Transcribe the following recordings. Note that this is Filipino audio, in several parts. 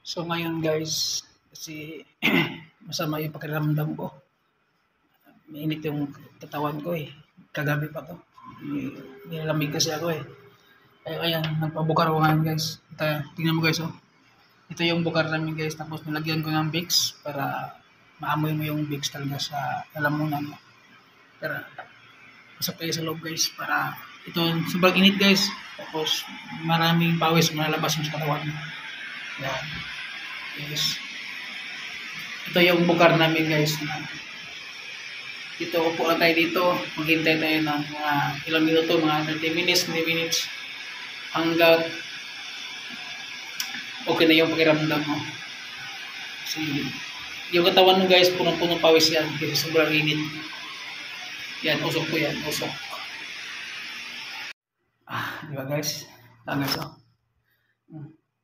So ngayon guys, kasi masama yung pakiramdam ko. Mainit yung katawan ko eh. Kagabi pa to. Nilamig kasi ako eh. Kaya ayan, nagpabukar ko ngayon guys. Tingnan mo guys oh. Ito yung bukar namin guys. Tapos nilagyan ko ng Vicks para maamoy mo yung Vicks talaga sa lalamunan mo. Pero pasok tayo sa loob guys para ito sobrang init guys. Tapos maraming pawis malalabas mo sa katawan mo. Yan. Yes. Ito yung bukar namin guys. Dito upo lang tayo dito. Maghintay tayo ng mga ilang minuto, mga 30 minutes, 20 minutes. Hanggang okay na yung pakiramdam mo. Kasi yung katawan mo guys, punong-punong pawis yan. Kasi sobrang init. Yan, usok ko yan. Usok. Diba guys? Guys oh.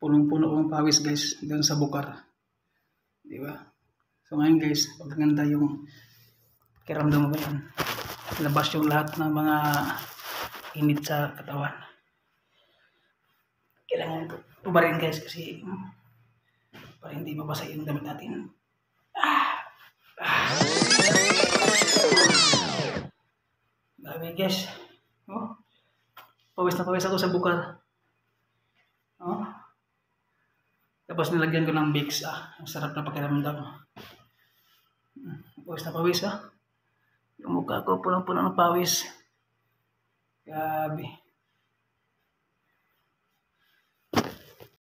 Punong-puno kong pawis guys. Doon sa bukar. Diba? So ngayon guys, pagkaganda yung pakiramdam mo ba yan? Labas yung lahat ng mga init sa katawan. Kailangan tubarin guys kasi para hindi mabasa yung damit natin. Dami guys. Oh. Pawis na pawis ako sa bukar. Oh. Tapos nilagyan ko ng Vicks. Ang sarap na pakiramdam. Pawis na pawis Yung mukha ko punong-puno ng pawis. Grabe.